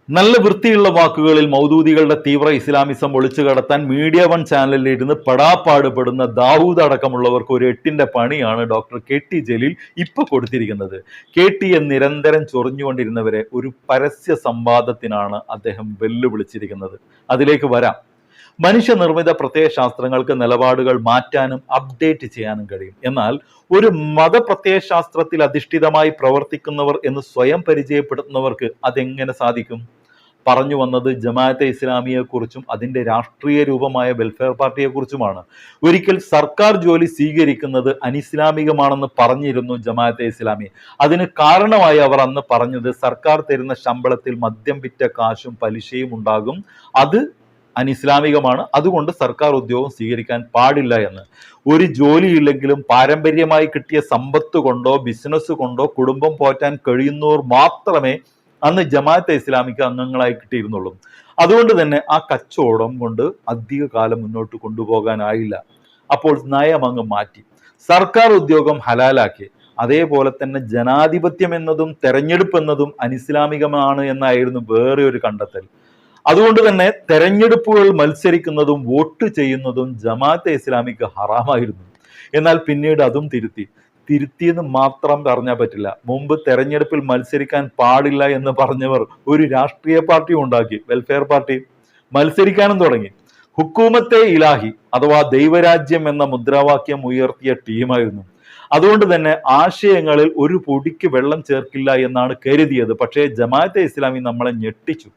നല്ല വൃത്തിയുള്ള വാക്കുകളിൽ മൗദൂദികളുടെ തീവ്ര ഇസ്ലാമിസം ഒളിച്ചു കടത്താൻ മീഡിയ വൺ ചാനലിൽ ഇരുന്ന് പെടാപ്പാടുപെടുന്ന ദാവൂദ് അടക്കമുള്ളവർക്ക് ഒരു എട്ടിന്റെ പണിയാണ് ഡോക്ടർ കെ ടി ജലീൽ ഇപ്പൊ കൊടുത്തിരിക്കുന്നത്. കെ ടി എ നിരന്തരം ചൊറിഞ്ഞുകൊണ്ടിരുന്നവരെ ഒരു പരസ്യ സംവാദത്തിനാണ് അദ്ദേഹം വെല്ലുവിളിച്ചിരിക്കുന്നത്. അതിലേക്ക് വരാം. മനുഷ്യനിർമ്മിത പ്രത്യയശാസ്ത്രങ്ങൾക്ക് നിലപാടുകൾ മാറ്റാനും അപ്ഡേറ്റ് ചെയ്യാനും കഴിയും. എന്നാൽ ഒരു മതപ്രത്യയശാസ്ത്രത്തിൽ അധിഷ്ഠിതമായി പ്രവർത്തിക്കുന്നവർ എന്ന് സ്വയം പരിചയപ്പെടുത്തുന്നവർക്ക് അതെങ്ങനെ സാധിക്കും? പറഞ്ഞു വന്നത് ജമാഅത്തെ ഇസ്ലാമിയെക്കുറിച്ചും അതിൻ്റെ രാഷ്ട്രീയ രൂപമായ വെൽഫെയർ പാർട്ടിയെക്കുറിച്ചുമാണ്. ഒരിക്കൽ സർക്കാർ ജോലി സ്വീകരിക്കുന്നത് അനിസ്ലാമികമാണെന്ന് പറഞ്ഞിരുന്നു ജമാഅത്തെ ഇസ്ലാമി. അതിന് കാരണമായി അവർ അന്ന് പറഞ്ഞത് സർക്കാർ തരുന്ന ശമ്പളത്തിൽ മദ്യം വിറ്റ കാശും പലിശയും ഉണ്ടാകും, അത് അനിസ്ലാമികമാണ്, അതുകൊണ്ട് സർക്കാർ ഉദ്യോഗം സ്വീകരിക്കാൻ പാടില്ല എന്ന്. ഒരു ജോലിയില്ലെങ്കിലും പാരമ്പര്യമായി കിട്ടിയ സമ്പത്ത് കൊണ്ടോ ബിസിനസ് കൊണ്ടോ കുടുംബം പോറ്റാൻ കഴിയുന്നവർ മാത്രമേ അന്ന് ജമാഅത്തെ ഇസ്ലാമിക്ക് അംഗങ്ങളായി കിട്ടിയിരുന്നുള്ളൂ. അതുകൊണ്ട് തന്നെ ആ കച്ചവടം കൊണ്ട് അധിക കാലം മുന്നോട്ട് കൊണ്ടുപോകാനായില്ല. അപ്പോൾ നയം അങ്ങ് മാറ്റി, സർക്കാർ ഉദ്യോഗം ഹലാലാക്കി. അതേപോലെ തന്നെ ജനാധിപത്യം എന്നതും തെരഞ്ഞെടുപ്പ് എന്നതും അനിസ്ലാമികമാണ് എന്നായിരുന്നു വേറെ ഒരു കണ്ടെത്തൽ. അതുകൊണ്ട് തന്നെ തെരഞ്ഞെടുപ്പുകൾ മത്സരിക്കുന്നതും വോട്ട് ചെയ്യുന്നതും ജമാഅത്തെ ഇസ്ലാമിക്ക് ഹറാമായിരുന്നു. എന്നാൽ പിന്നീട് അതും തിരുത്തിയെന്ന് മാത്രം പറഞ്ഞാൽ പറ്റില്ല. മുമ്പ് തെരഞ്ഞെടുപ്പിൽ മത്സരിക്കാൻ പാടില്ല എന്ന് പറഞ്ഞവർ ഒരു രാഷ്ട്രീയ പാർട്ടി ഉണ്ടാക്കി, വെൽഫെയർ പാർട്ടി. മത്സരിക്കാനും തുടങ്ങി. ഹുക്കൂമത്തെ ഇലാഹി അഥവാ ദൈവരാജ്യം എന്ന മുദ്രാവാക്യം ഉയർത്തിയ ടീമായിരുന്നു. അതുകൊണ്ട് തന്നെ ആശയങ്ങളിൽ ഒരു പൊടിക്ക് വെള്ളം ചേർക്കില്ല എന്നാണ് കരുതിയത്. പക്ഷേ ജമാഅത്തെ ഇസ്ലാമി നമ്മളെ ഞെട്ടിച്ചു.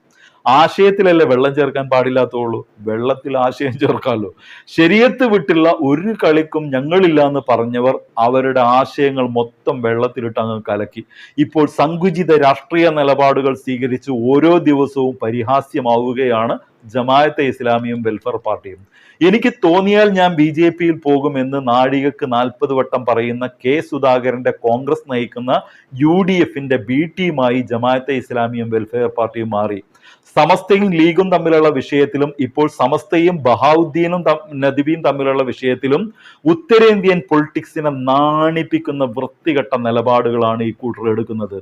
ആശയത്തിലല്ലേ വെള്ളം ചേർക്കാൻ പാടില്ലാത്തുള്ളൂ, വെള്ളത്തിൽ ആശയം ചേർക്കാമല്ലോ. ശരീഅത്ത് വിട്ടുള്ള ഒരു കളിക്കും ഞങ്ങളില്ല എന്ന് പറഞ്ഞവർ അവരുടെ ആശയങ്ങൾ മൊത്തം വെള്ളത്തിലിട്ട് അങ്ങ് കലക്കി. ഇപ്പോൾ സങ്കുചിത രാഷ്ട്രീയ നിലപാടുകൾ സ്വീകരിച്ച് ഓരോ ദിവസവും പരിഹാസ്യമാവുകയാണ് ജമാഅത്തെ ഇസ്ലാമിയും വെൽഫെയർ പാർട്ടിയും. എനിക്ക് തോന്നിയാൽ ഞാൻ BJP പോകുമെന്ന് നാഴികക്ക് 40 വട്ടം പറയുന്ന കെ സുധാകരന്റെ കോൺഗ്രസ് നയിക്കുന്ന UDF B ടീമായി ജമാഅത്തെ ഇസ്ലാമിയും വെൽഫെയർ പാർട്ടിയും മാറി. സമസ്തയും ലീഗും തമ്മിലുള്ള വിഷയത്തിലും ഇപ്പോൾ സമസ്തയും ബഹാവുദ്ദീനും നദ്വിയും തമ്മിലുള്ള വിഷയത്തിലും ഉത്തരേന്ത്യൻ പൊളിറ്റിക്സിനെ നാണിപ്പിക്കുന്ന വൃത്തികെട്ട നിലപാടുകളാണ് ഈ കൂട്ടർ എടുക്കുന്നത്.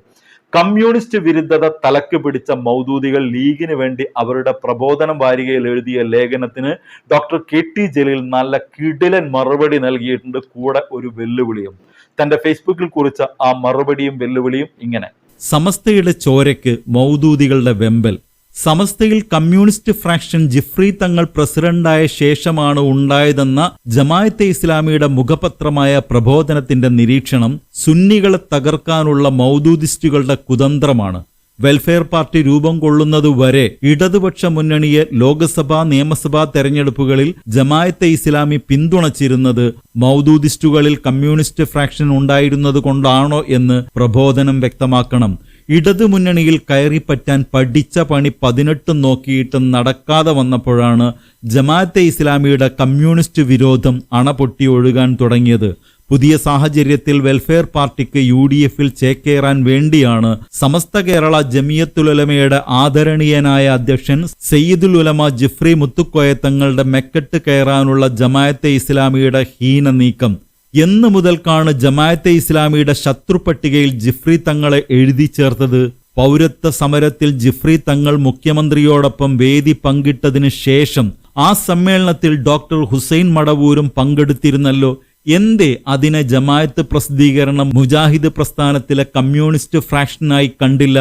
കമ്മ്യൂണിസ്റ്റ് വിരുദ്ധത തലക്ക് പിടിച്ച മൗദൂദികൾ ലീഗിന് വേണ്ടി അവരുടെ പ്രബോധനം വാരികയിൽ എഴുതിയ ലേഖനത്തിന് ഡോക്ടർ കെ ടി ജലീൽ നല്ല കിടിലൻ മറുപടി നൽകിയിട്ടുണ്ട്, കൂടെ ഒരു വെല്ലുവിളിയും. തന്റെ ഫേസ്ബുക്കിൽ കുറിച്ച ആ മറുപടിയും വെല്ലുവിളിയും ഇങ്ങനെ: സമസ്തയുടെ ചോരയ്ക്ക് മൗദൂദികളുടെ വെമ്പൽ. സമസ്തയിൽ കമ്മ്യൂണിസ്റ്റ് ഫ്രാക്ഷൻ ജിഫ്രി തങ്ങൾ പ്രസിഡന്റായ ശേഷമാണ് ഉണ്ടായതെന്ന ജമാഅത്തെ ഇസ്ലാമിയുടെ മുഖപത്രമായ പ്രബോധനത്തിന്റെ നിരീക്ഷണം സുന്നികളെ തകർക്കാനുള്ള മൗദൂദിസ്റ്റുകളുടെ കുതന്ത്രമാണ്. വെൽഫെയർ പാർട്ടി രൂപം കൊള്ളുന്നതുവരെ ഇടതുപക്ഷ മുന്നണിയെ ലോക്സഭാ നിയമസഭാ തെരഞ്ഞെടുപ്പുകളിൽ ജമാഅത്തെ ഇസ്ലാമി പിന്തുണച്ചിരുന്നത് മൗദൂദിസ്റ്റുകളിൽ കമ്മ്യൂണിസ്റ്റ് ഫ്രാക്ഷൻ ഉണ്ടായിരുന്നത് കൊണ്ടാണോ എന്ന് പ്രബോധനം വ്യക്തമാക്കണം. ഇടതുമുന്നണിയിൽ കയറിപ്പറ്റാൻ പഠിച്ച പണി 18 നോക്കിയിട്ടും നടക്കാതെ വന്നപ്പോഴാണ് ജമാഅത്തെ ഇസ്ലാമിയുടെ കമ്മ്യൂണിസ്റ്റ് വിരോധം അണപൊട്ടി ഒഴുകാൻ തുടങ്ങിയത്. പുതിയ സാഹചര്യത്തിൽ വെൽഫെയർ പാർട്ടിക്ക് UDF ചേക്കേറാൻ വേണ്ടിയാണ് സമസ്ത കേരള ജമിയത്തുൽ-ഉലമയുടെ ആദരണീയനായ അധ്യക്ഷൻ സയ്യിദുൽ ഉലമ ജിഫ്രി മുത്തുക്കോയ തങ്ങളുടെ മെക്കെട്ട് കയറാനുള്ള ജമാഅത്തെ ഇസ്ലാമിയുടെ ഹീന നീക്കം. എന്ന് മുതൽക്കാണ് ജമാഅത്തെ ഇസ്ലാമിയുടെ ശത്രുപട്ടികയിൽ ജിഫ്രി തങ്ങളെ എഴുതി ചേർത്തത്? പൗരത്വ സമരത്തിൽ ജിഫ്രി തങ്ങൾ മുഖ്യമന്ത്രിയോടൊപ്പം വേദി പങ്കിട്ടതിന് ശേഷം ആ സമ്മേളനത്തിൽ ഡോക്ടർ ഹുസൈൻ മടവൂരും പങ്കെടുത്തിരുന്നല്ലോ. എന്തേ അതിനെ ജമാഅത്ത് പ്രസിദ്ധീകരണം മുജാഹിദ് പ്രസ്ഥാനത്തിലെ കമ്മ്യൂണിസ്റ്റ് ഫ്രാക്ഷനായി കണ്ടില്ല?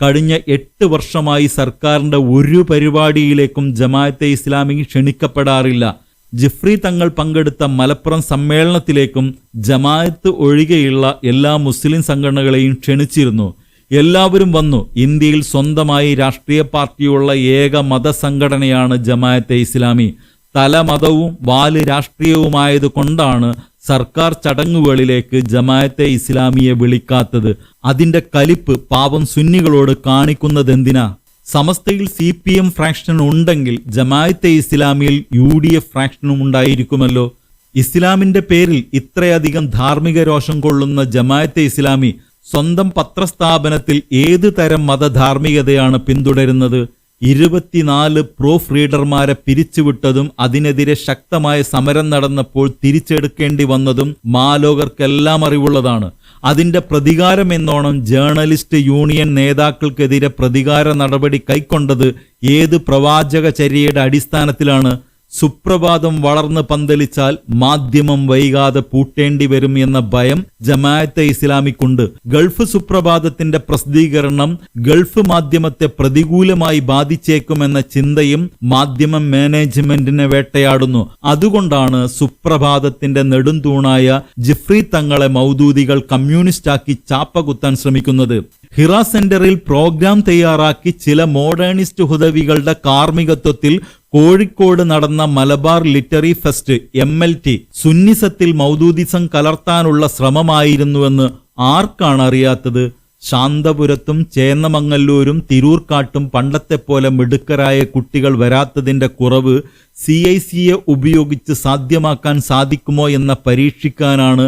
കഴിഞ്ഞ 8 വർഷമായി സർക്കാരിന്റെ ഒരു പരിപാടിയിലേക്കും ജമാഅത്തെ ഇസ്ലാമി ക്ഷണിക്കപ്പെടാറില്ല. ജിഫ്രി തങ്ങൾ പങ്കെടുത്ത മലപ്പുറം സമ്മേളനത്തിലേക്കും ജമാഅത്ത് ഒഴികെയുള്ള എല്ലാ മുസ്ലിം സംഘടനകളെയും ക്ഷണിച്ചിരുന്നു. എല്ലാവരും വന്നു. ഇന്ത്യയിൽ സ്വന്തമായി രാഷ്ട്രീയ പാർട്ടിയുള്ള ഏക മതസംഘടനയാണ് ജമാഅത്തെ ഇസ്ലാമി. തല മതവും വാല് രാഷ്ട്രീയവുമായത് കൊണ്ടാണ് സർക്കാർ ചടങ്ങുകളിലേക്ക് ജമാഅത്തെ ഇസ്ലാമിയെ വിളിക്കാത്തത്. അതിന്റെ കലിപ്പ് പാവം സുന്നികളോട് കാണിക്കുന്നതെന്തിനാ? സമസ്തയിൽ CPM ഫ്രാക്ഷൻ ഉണ്ടെങ്കിൽ ജമാഅത്തെ ഇസ്ലാമിയിൽ UDF ഫ്രാക്ഷനും ഉണ്ടായിരിക്കുമല്ലോ. ഇസ്ലാമിന്റെ പേരിൽ ഇത്രയധികം ധാർമ്മിക രോഷം കൊള്ളുന്ന ജമാഅത്തെ ഇസ്ലാമി സ്വന്തം പത്രസ്ഥാപനത്തിൽ ഏത് തരം മതധാർമ്മികതയാണ് പിന്തുടരുന്നത്? 24 പ്രൂഫ് റീഡർമാരെ പിരിച്ചുവിട്ടതും അതിനെതിരെ ശക്തമായ സമരം നടന്നപ്പോൾ തിരിച്ചെടുക്കേണ്ടി വന്നതും മാലോകർക്കെല്ലാം അറിവുള്ളതാണ്. അതിന്റെ പ്രതികാരം എന്നോണം ജേർണലിസ്റ്റ് യൂണിയൻ നേതാക്കൾക്കെതിരെ പ്രതികാര നടപടി കൈക്കൊണ്ടത് ഏത് പ്രവാചകചര്യയുടെ അടിസ്ഥാനത്തിലാണ്? സുപ്രഭാതം വളർന്ന് പന്തലിച്ചാൽ മാധ്യമം വൈകാതെ പൂട്ടേണ്ടി വരും എന്ന ഭയം ജമാഅത്തെ ഇസ്ലാമിക്കുണ്ട്. ഗൾഫ് സുപ്രഭാതത്തിന്റെ പ്രസിദ്ധീകരണം ഗൾഫ് മാധ്യമത്തെ പ്രതികൂലമായി ബാധിച്ചേക്കുമെന്ന ചിന്തയും മാധ്യമ മാനേജ്മെന്റിനെ വേട്ടയാടുന്നു. അതുകൊണ്ടാണ് സുപ്രഭാതത്തിന്റെ നെടുംതൂണായ ജിഫ്രി തങ്ങളെ മൗദൂദികൾ കമ്മ്യൂണിസ്റ്റാക്കി ചാപ്പ കുത്താൻ ശ്രമിക്കുന്നത്. ഹിറ സെന്ററിൽ പ്രോഗ്രാം തയ്യാറാക്കി ചില മോഡേണിസ്റ്റ് ഹുദവികളുടെ കാർമ്മികത്വത്തിൽ കോഴിക്കോട് നടന്ന മലബാർ ലിറ്ററി ഫെസ്റ്റ് MLT സുന്നിസത്തിൽ മൗദൂദിസം കലർത്താനുള്ള ശ്രമമായിരുന്നുവെന്ന് ആർക്കാണ് അറിയാത്തത്? ശാന്തപുരത്തും ചേന്നമംഗല്ലൂരും തിരൂർക്കാട്ടും പണ്ടത്തെ പോലെ മിടുക്കരായ കുട്ടികൾ വരാത്തതിന്റെ കുറവ് CICയെ ഉപയോഗിച്ച് സാധ്യമാക്കാൻ സാധിക്കുമോ എന്ന പരീക്ഷിക്കാനാണ്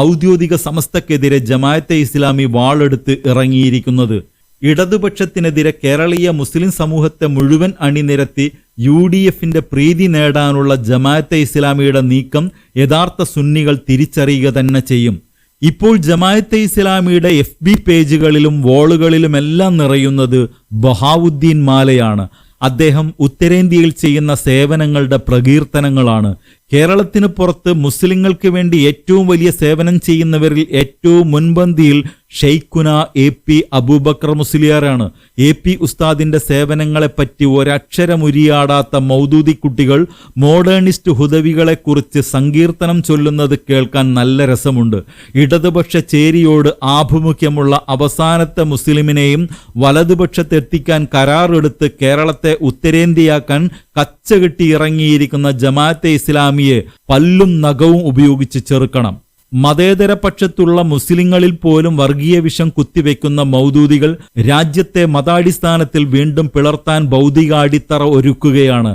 ഔദ്യോഗിക സമസ്തക്കെതിരെ ജമാഅത്തെ ഇസ്ലാമി വാളെടുത്ത് ഇറങ്ങിയിരിക്കുന്നത്. ഇടതുപക്ഷത്തിനെതിരെ കേരളീയ മുസ്ലിം സമൂഹത്തെ മുഴുവൻ അണിനിരത്തി UDFന്റെ പ്രീതി നേടാനുള്ള ജമാഅത്തെ ഇസ്ലാമിയുടെ നീക്കം യഥാർത്ഥ സുന്നികൾ തിരിച്ചറിയുക തന്നെ ചെയ്യും. ഇപ്പോൾ ജമാഅത്തെ ഇസ്ലാമിയുടെ FB പേജുകളിലും വോളുകളിലുമെല്ലാം നിറയുന്നത് ബഹാവുദ്ദീൻ മാലയാണ്. അദ്ദേഹം ഉത്തരേന്ത്യയിൽ ചെയ്യുന്ന സേവനങ്ങളുടെ പ്രകീർത്തനങ്ങളാണ്. കേരളത്തിന് പുറത്ത് മുസ്ലിങ്ങൾക്ക് വേണ്ടി ഏറ്റവും വലിയ സേവനം ചെയ്യുന്നവരിൽ ഏറ്റവും മുൻപന്തിയിൽ ഷെയ്ഖുന AP അബൂബക്കർ മുസ്ലിയാരാണ്. AP ഉസ്താദിന്റെ സേവനങ്ങളെപ്പറ്റി ഒരക്ഷരമുരിയാടാത്ത മൗദൂദി കുട്ടികൾ മോഡേണിസ്റ്റ് ഹുദവികളെക്കുറിച്ച് സങ്കീർത്തനം ചൊല്ലുന്നത് കേൾക്കാൻ നല്ല രസമുണ്ട്. ഇടതുപക്ഷ ചേരിയോട് ആഭിമുഖ്യമുള്ള അവസാനത്തെ മുസ്ലിമിനെയും വലതുപക്ഷത്തെത്തിക്കാൻ കരാറെടുത്ത് കേരളത്തെ ഉത്തരേന്ത്യയാക്കാൻ കച്ചകെട്ടി ഇറങ്ങിയിരിക്കുന്ന ജമാഅത്തെ ഇസ്ലാമിയെ പല്ലും നഖവും ഉപയോഗിച്ച് ചെറുക്കണം. മതേതര പക്ഷത്തുള്ള മുസ്ലിങ്ങളിൽ പോലും വർഗീയ വിഷം കുത്തിവെക്കുന്ന മൗദൂദികൾ രാജ്യത്തെ മതാടിസ്ഥാനത്തിൽ വീണ്ടും പിളർത്താൻ ഭൗതിക അടിത്തറ ഒരുക്കുകയാണ്.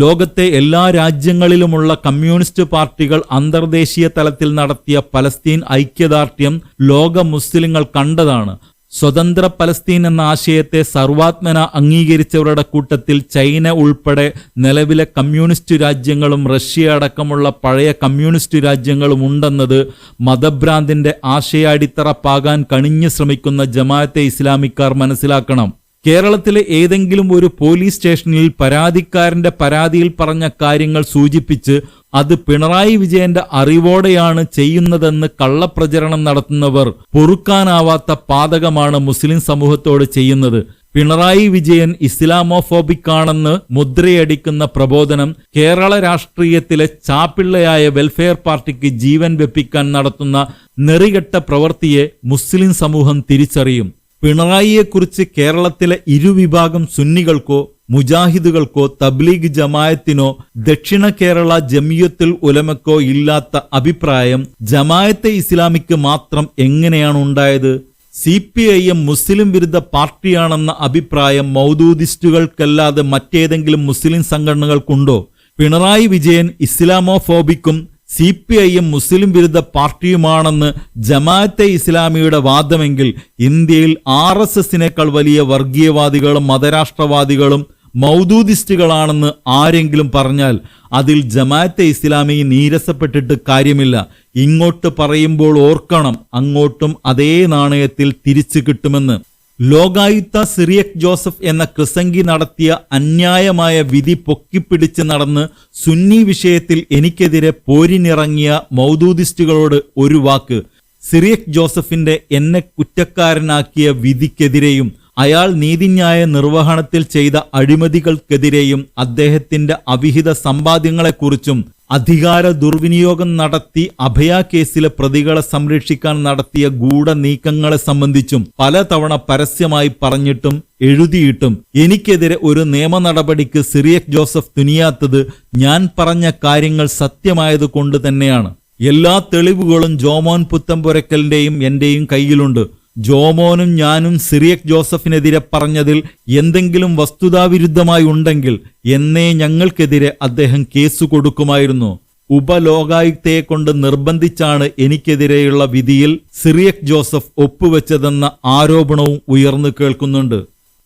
ലോകത്തെ എല്ലാ രാജ്യങ്ങളിലുമുള്ള കമ്മ്യൂണിസ്റ്റ് പാർട്ടികൾ അന്തർദേശീയ തലത്തിൽ നടത്തിയ പലസ്തീൻ ഐക്യദാർഢ്യം ലോക മുസ്ലിങ്ങൾ കണ്ടതാണ്. സ്വതന്ത്ര പലസ്തീൻ എന്ന ആശയത്തെ സർവാത്മന അംഗീകരിച്ചവരുടെ കൂട്ടത്തിൽ ചൈന ഉൾപ്പെടെ നിലവിലെ കമ്മ്യൂണിസ്റ്റ് രാജ്യങ്ങളും റഷ്യ അടക്കമുള്ള പഴയ കമ്മ്യൂണിസ്റ്റ് രാജ്യങ്ങളും ഉണ്ടെന്നത് മതഭ്രാന്തിന്റെ ആശയാടിത്തറ പാകാൻ കണിഞ്ഞു ശ്രമിക്കുന്ന ജമാഅത്തെ ഇസ്ലാമിക്കാർ മനസ്സിലാക്കണം. കേരളത്തിലെ ഏതെങ്കിലും ഒരു പോലീസ് സ്റ്റേഷനിൽ പരാതിക്കാരന്റെ പരാതിയിൽ പറഞ്ഞ കാര്യങ്ങൾ സൂചിപ്പിച്ച് അത് പിണറായി വിജയന്റെ അറിവോടെയാണ് ചെയ്യുന്നതെന്ന് കള്ളപ്രചരണം നടത്തുന്നവർ പൊറുക്കാനാവാത്ത പാതകമാണ് മുസ്ലിം സമൂഹത്തോട് ചെയ്യുന്നത്. പിണറായി വിജയൻ ഇസ്ലാമോഫോബിക് ആണെന്ന് മുദ്രയടിക്കുന്ന പ്രബോധനം കേരള രാഷ്ട്രീയത്തിലെ ചാപ്പിള്ളയായ വെൽഫെയർ പാർട്ടിക്ക് ജീവൻ വെപ്പിക്കാൻ നടത്തുന്ന നെറികെട്ട പ്രവൃത്തിയെ മുസ്ലിം സമൂഹം തിരിച്ചറിയും. പിണറായിയെക്കുറിച്ച് കേരളത്തിലെ ഇരുവിഭാഗം സുന്നികൾക്കോ മുജാഹിദുകൾക്കോ തബ്ലീഗ് ജമായത്തിനോ ദക്ഷിണ കേരള ജമിയത്തുൽ ഉലമക്കോ ഇല്ലാത്ത അഭിപ്രായം ജമാഅത്തെ ഇസ്ലാമിക്ക് മാത്രം എങ്ങനെയാണ് ഉണ്ടായത്? CPIM മുസ്ലിം വിരുദ്ധ പാർട്ടിയാണെന്ന അഭിപ്രായം മൗദൂദിസ്റ്റുകൾക്കല്ലാതെ മറ്റേതെങ്കിലും മുസ്ലിം സംഘടനകൾക്കുണ്ടോ? പിണറായി വിജയൻ ഇസ്ലാമോഫോബിക്കും CPIM മുസ്ലിം വിരുദ്ധ പാർട്ടിയുമാണെന്ന് ജമാഅത്തെ ഇസ്ലാമിയുടെ വാദമെങ്കിൽ ഇന്ത്യയിൽ RSSനേക്കാൾ വലിയ വർഗീയവാദികളും മതരാഷ്ട്രവാദികളും മൗദൂദിസ്റ്റുകളാണെന്ന് ആരെങ്കിലും പറഞ്ഞാൽ അതിൽ ജമാഅത്തെ ഇസ്ലാമി നീരസപ്പെട്ടിട്ട് കാര്യമില്ല. ഇങ്ങോട്ട് പറയുമ്പോൾ ഓർക്കണം, അങ്ങോട്ടും അതേ നാണയത്തിൽ തിരിച്ചു കിട്ടുമെന്ന്. ലോകായുക്ത സിറിയക് ജോസഫ് എന്ന ക്രിസംഗി നടത്തിയ അന്യായമായ വിധി പൊക്കിപ്പിടിച്ച് നടന്ന് സുന്നി വിഷയത്തിൽ എനിക്കെതിരെ പോരിനിറങ്ങിയ മൗദൂദിസ്റ്റുകളോട് ഒരു വാക്ക്. സിറിയക് ജോസഫിന്റെ എന്നെ കുറ്റക്കാരനാക്കിയ വിധിക്കെതിരെയും അയാൾ നീതിന്യായ നിർവഹണത്തിൽ ചെയ്ത അഴിമതികൾക്കെതിരെയും അദ്ദേഹത്തിന്റെ അവിഹിത സമ്പാദ്യങ്ങളെക്കുറിച്ചും അധികാര ദുർവിനിയോഗം നടത്തി അഭയ കേസിലെ പ്രതികളെ സംരക്ഷിക്കാൻ നടത്തിയ ഗൂഢനീക്കങ്ങളെ സംബന്ധിച്ചും പലതവണ പരസ്യമായി പറഞ്ഞിട്ടും എഴുതിയിട്ടും എനിക്കെതിരെ ഒരു നിയമ നടപടിക്ക് സിറിയക് ജോസഫ് തുനിയാത്തത് ഞാൻ പറഞ്ഞ കാര്യങ്ങൾ സത്യമായത് കൊണ്ട് തന്നെയാണ്. എല്ലാ തെളിവുകളും ജോമോൻ പുത്തമ്പുരക്കലിന്റെയും എന്റെയും കയ്യിലുണ്ട്. ജോമോനും ഞാനും സിറിയക് ജോസഫിനെതിരെ പറഞ്ഞതിൽ എന്തെങ്കിലും വസ്തുതാവിരുദ്ധമായി ഉണ്ടെങ്കിൽ എന്നേ ഞങ്ങൾക്കെതിരെ അദ്ദേഹം കേസ് കൊടുക്കുമായിരുന്നു. ഉപലോകായുക്തയെ കൊണ്ട് നിർബന്ധിച്ചാണ് എനിക്കെതിരെയുള്ള വിധിയിൽ സിറിയക് ജോസഫ് ഒപ്പുവെച്ചതെന്ന ആരോപണവും ഉയർന്നു കേൾക്കുന്നുണ്ട്.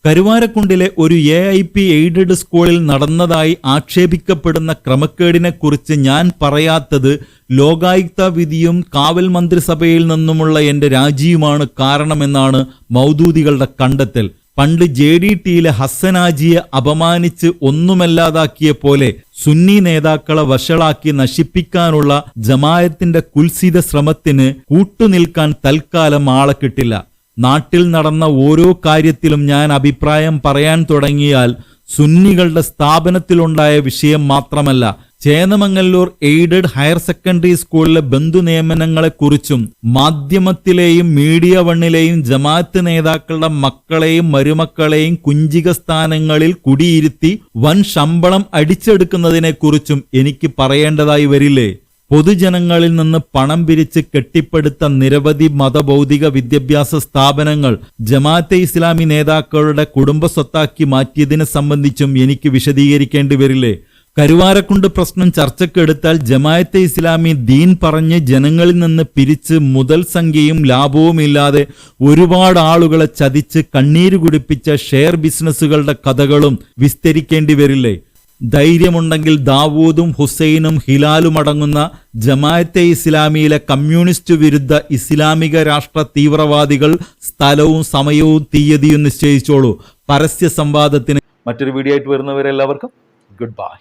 കരുവാരക്കുണ്ടിലെ ഒരു AIP എയ്ഡഡ് സ്കൂളിൽ നടന്നതായി ആക്ഷേപിക്കപ്പെടുന്ന ക്രമക്കേടിനെക്കുറിച്ച് ഞാൻ പറയാത്തത് ലോകായുക്ത വിധിയും കാവൽ മന്ത്രിസഭയിൽ നിന്നുമുള്ള എന്റെ രാജിയുമാണ് കാരണമെന്നാണ് മൗദൂദികളുടെ കണ്ടെത്തൽ. പണ്ട് JDTയിലെ ഹസ്സനാജിയെ അപമാനിച്ച് ഒന്നുമല്ലാതാക്കിയ പോലെ സുന്നി നേതാക്കളെ വഷളാക്കി നശിപ്പിക്കാനുള്ള ജമായത്തിന്റെ കുൽസിത ശ്രമത്തിന് കൂട്ടുനിൽക്കാൻ തൽക്കാലം ആളെ കിട്ടില്ല. നാട്ടിൽ നടന്ന ഓരോ കാര്യത്തിലും ഞാൻ അഭിപ്രായം പറയാൻ തുടങ്ങിയാൽ സുന്നികളുടെ സ്ഥാപനത്തിലുണ്ടായ വിഷയം മാത്രമല്ല, ചേന്നമംഗല്ലൂർ എയ്ഡഡ് ഹയർ സെക്കൻഡറി സ്കൂളിലെ ബന്ധുനിയമനങ്ങളെക്കുറിച്ചും മാധ്യമത്തിലെയും മീഡിയ വണ്ണിലെയും ജമാഅത്ത് നേതാക്കളുടെ മക്കളെയും മരുമക്കളെയും കുഞ്ചിക സ്ഥാനങ്ങളിൽ കുടിയിരുത്തി വൻ ശമ്പളം അടിച്ചെടുക്കുന്നതിനെക്കുറിച്ചും എനിക്ക് പറയേണ്ടതായി വരില്ലേ? പൊതുജനങ്ങളിൽ നിന്ന് പണം പിരിച്ച് കെട്ടിപ്പടുത്ത നിരവധി മതഭൗതിക വിദ്യാഭ്യാസ സ്ഥാപനങ്ങൾ ജമാഅത്തെ ഇസ്ലാമി നേതാക്കളുടെ കുടുംബ സ്വത്താക്കി മാറ്റിയതിനെ സംബന്ധിച്ചും എനിക്ക് വിശദീകരിക്കേണ്ടി വരില്ലേ? കരുവാരക്കുണ്ട് പ്രശ്നം ചർച്ചക്കെടുത്താൽ ജമാഅത്തെ ഇസ്ലാമി ദീൻ പറഞ്ഞ് ജനങ്ങളിൽ നിന്ന് പിരിച്ച് മുതൽ സംഖ്യയും ലാഭവും ഇല്ലാതെ ഒരുപാട് ആളുകളെ ചതിച്ച് കണ്ണീര് കുടിപ്പിച്ച ഷെയർ ബിസിനസ്സുകളുടെ കഥകളും വിസ്തരിക്കേണ്ടി വരില്ലേ? ധൈര്യമുണ്ടെങ്കിൽ ദാവൂദും ഹുസൈനും ഹിലാലും അടങ്ങുന്ന ജമാഅത്തെ ഇസ്ലാമിയിലെ കമ്മ്യൂണിസ്റ്റ് വിരുദ്ധ ഇസ്ലാമിക രാഷ്ട്ര തീവ്രവാദികൾ സ്ഥലവും സമയവും തീയതിയും നിശ്ചയിച്ചോളൂ. പരസ്യ സംവാദത്തിന് മറ്റൊരു വീഡിയോ ആയിട്ട് വരുന്നവരെല്ലാവർക്കും ഗുഡ് ബൈ.